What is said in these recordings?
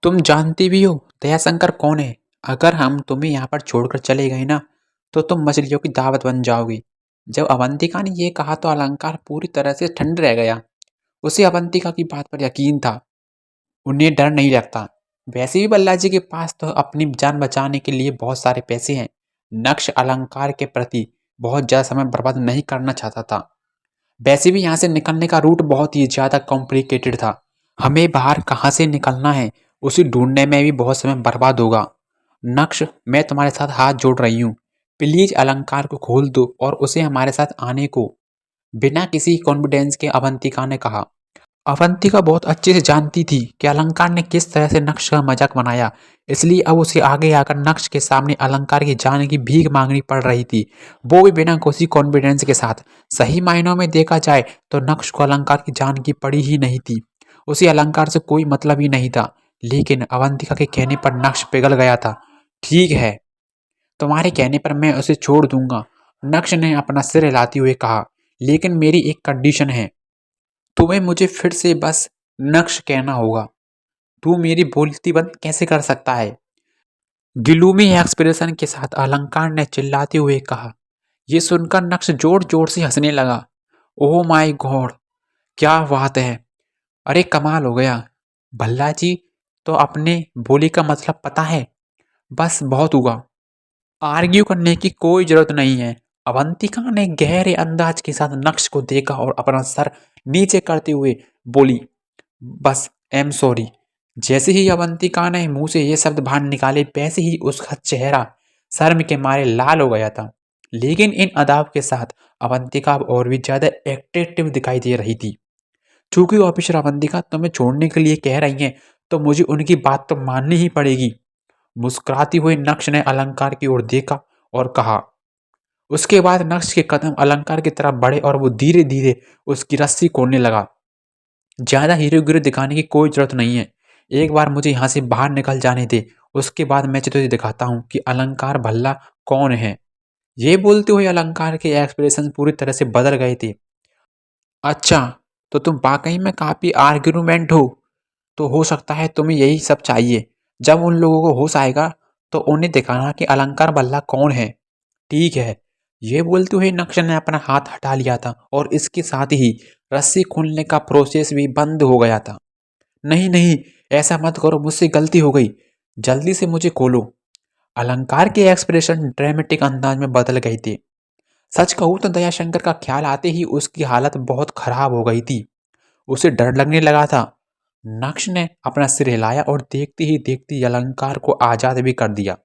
तुम जानती भी हो दयाशंकर कौन है। अगर हम तुम्हें यहाँ पर छोड़कर चले गए ना तो तुम मछलियों की दावत बन जाओगी। जब अवंतिका ने ये कहा तो अलंकार पूरी तरह से ठंड रह गया। उसे अवंतिका की बात पर यकीन था। उन्हें डर नहीं लगता। वैसे भी बल्ला जी के पास तो अपनी जान बचाने के लिए बहुत सारे पैसे हैं। नक्श अलंकार के प्रति बहुत ज़्यादा समय बर्बाद नहीं करना चाहता था। वैसे भी यहाँ से निकलने का रूट बहुत ही ज़्यादा कॉम्प्लिकेटेड था। हमें बाहर कहाँ से निकलना है उसे ढूंढने में भी बहुत समय बर्बाद होगा। नक्श, मैं तुम्हारे साथ हाथ जोड़ रही हूँ। प्लीज अलंकार को खोल दो और उसे हमारे साथ आने को। बिना किसी कॉन्फिडेंस के अवंतिका ने कहा। अवंतिका बहुत अच्छे से जानती थी कि अलंकार ने किस तरह से नक्श का मजाक बनाया, इसलिए अब उसे आगे आकर नक्श के सामने अलंकार की जान की भीख मांगनी पड़ रही थी, वो भी बिना किसी कॉन्फिडेंस के साथ। सही मायनों में देखा जाए तो नक्श को अलंकार की जान की पड़ी ही नहीं थी। उसे अलंकार से कोई मतलब ही नहीं था। लेकिन अवंतिका के कहने पर नक्श पिघल गया था। ठीक है, तुम्हारे कहने पर मैं उसे छोड़ दूंगा, नक्श ने अपना सिर हिलाते हुए कहा। लेकिन मेरी एक कंडीशन है। तुम्हें मुझे फिर से बस नक्श कहना होगा। तू मेरी बोलती बंद कैसे कर सकता है? गिलूमी एक्सप्रेशन के साथ अलंकार ने चिल्लाते हुए कहा। यह सुनकर नक्श जोर जोर से हंसने लगा। ओह माय गॉड, क्या बात है। अरे कमाल हो गया। भल्ला जी, तो अपने बोली का मतलब पता है। बस बहुत हुआ। आर्ग्यू करने की कोई जरूरत नहीं है। अवंतिका ने गहरे अंदाज के साथ नक्श को देखा और अपना सर नीचे करते हुए बोली, बस आई एम सॉरी। जैसे ही अवंतिका ने मुंह से ये शब्द बाहर निकाले वैसे ही उसका चेहरा शर्म के मारे लाल हो गया था। लेकिन इन अदाब के साथ अवंतिका अब और भी ज्यादा एट्रैक्टिव दिखाई दे रही थी। चूंकि ऑफिसर अवंतिका तुम्हें छोड़ने के लिए कह रही हैं तो मुझे उनकी बात तो माननी ही पड़ेगी। मुस्कुराते हुए नक्श ने अलंकार की ओर देखा और कहा। उसके बाद नक्श के कदम अलंकार की तरफ बढ़े और वो धीरे धीरे उसकी रस्सी खोलने लगा। ज्यादा हीरोगिरी दिखाने की कोई जरूरत नहीं है। एक बार मुझे यहाँ से बाहर निकल जाने दे, उसके बाद मैं तुझे दिखाता हूँ कि अलंकार भल्ला कौन है। ये बोलते हुए अलंकार के एक्सप्रेशन पूरी तरह से बदल गए थे। अच्छा, तो तुम वाकई में काफी आर्ग्यूमेंट हो। तो हो सकता है तुम्हें यही सब चाहिए। जब उन लोगों को होश आएगा तो उन्हें दिखाना कि अलंकार भल्ला कौन है। ठीक है। ये बोलते हुए नक्श ने अपना हाथ हटा लिया था और इसके साथ ही रस्सी खोलने का प्रोसेस भी बंद हो गया था। नहीं नहीं, ऐसा मत करो, मुझसे गलती हो गई। जल्दी से मुझे खोलो। अलंकार के एक्सप्रेशन ड्रामेटिक अंदाज में बदल गए थे। सच कहूँ तो दयाशंकर का ख्याल आते ही उसकी हालत बहुत खराब हो गई थी। उसे डर लगने लगा था। नक्श ने अपना सिर हिलाया और देखते ही देखते अलंकार को आजाद भी कर दिया।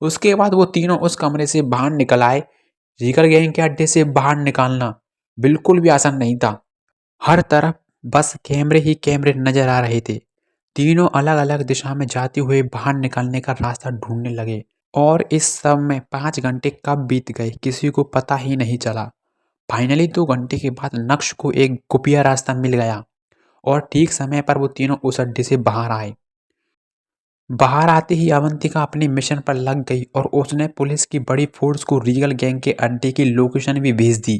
उसके बाद वो तीनों उस कमरे से बाहर निकल आए। जीकर गैंग के अड्डे से बाहर निकालना बिल्कुल भी आसान नहीं था। हर तरफ बस कैमरे ही कैमरे नजर आ रहे थे। तीनों अलग अलग दिशा में जाते हुए बाहर निकलने का रास्ता ढूंढने लगे। और इस सब में 5 घंटे कब बीत गए किसी को पता ही नहीं चला। फाइनली 2 घंटे के बाद नक्श को एक खुफिया रास्ता मिल गया और ठीक समय पर वो तीनों उस अड्डे से बाहर आए। बाहर आते ही अवंतिका अपने मिशन पर लग गई और उसने पुलिस की बड़ी फोर्स को रीगल गैंग के अड्डे की लोकेशन भी भेज दी।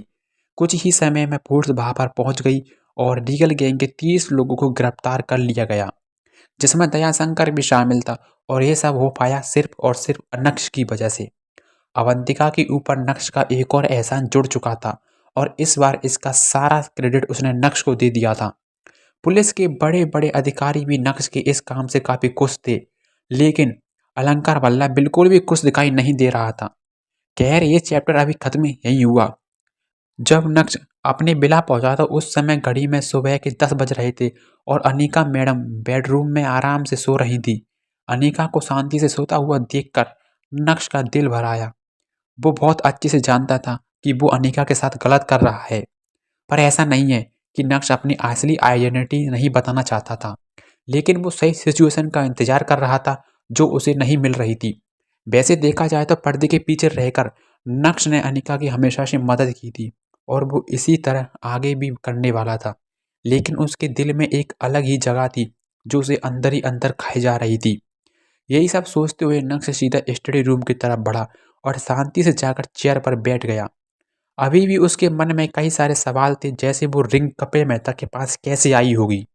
कुछ ही समय में फोर्स वहां पर पहुंच गई और रीगल गैंग के 30 लोगों को गिरफ्तार कर लिया गया, जिसमें दयाशंकर भी शामिल था। और यह सब हो पाया सिर्फ और सिर्फ नक्श की वजह से। अवंतिका के ऊपर नक्श का एक और एहसान जुड़ चुका था और इस बार इसका सारा क्रेडिट उसने नक्श को दे दिया था। पुलिस के बड़े बड़े अधिकारी भी नक्श के इस काम से काफी खुश थे। लेकिन अलंकार भल्ला बिल्कुल भी खुश दिखाई नहीं दे रहा था। खैर, ये चैप्टर अभी खत्म यही हुआ। जब नक्श अपने बिला पहुंचा तो उस समय घड़ी में सुबह के 10 बज रहे थे और अनीका मैडम बेडरूम में आराम से सो रही थी। अनीका को शांति से सोता हुआ देखकर नक्श का दिल भर आया। वो बहुत अच्छे से जानता था कि वो अनीका के साथ गलत कर रहा है, पर ऐसा नहीं है कि नक्श अपनी असली आइडेंटिटी नहीं बताना चाहता था। लेकिन वो सही सिचुएशन का इंतजार कर रहा था जो उसे नहीं मिल रही थी। वैसे देखा जाए तो पर्दे के पीछे रहकर नक्श ने अनिका की हमेशा से मदद की थी और वो इसी तरह आगे भी करने वाला था। लेकिन उसके दिल में एक अलग ही जगह थी जो उसे अंदर ही अंदर खाई जा रही थी। यही सब सोचते हुए नक्श सीधा स्टडी रूम की तरफ बढ़ा और शांति से जाकर चेयर पर बैठ गया। अभी भी उसके मन में कई सारे सवाल थे, जैसे वो रिंग कपिल मेहता के पास कैसे आई होगी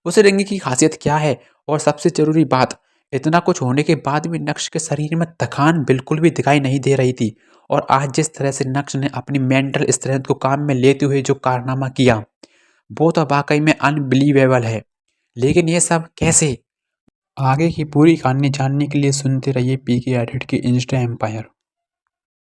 उस रिंग की खासियत क्या है? और सबसे ज़रूरी बात, इतना कुछ होने के बाद भी नक्श के शरीर में थकान बिल्कुल भी दिखाई नहीं दे रही थी। और आज जिस तरह से नक्श ने अपनी मेंटल स्ट्रेंथ को काम में लेते हुए जो कारनामा किया, वो तो वाक़ई में अनबिलीवेबल है। लेकिन ये सब कैसे? आगे की पूरी कहानी जानने के लिए सुनते रहिए पीके एडिट की इंस्टा एम्पायर।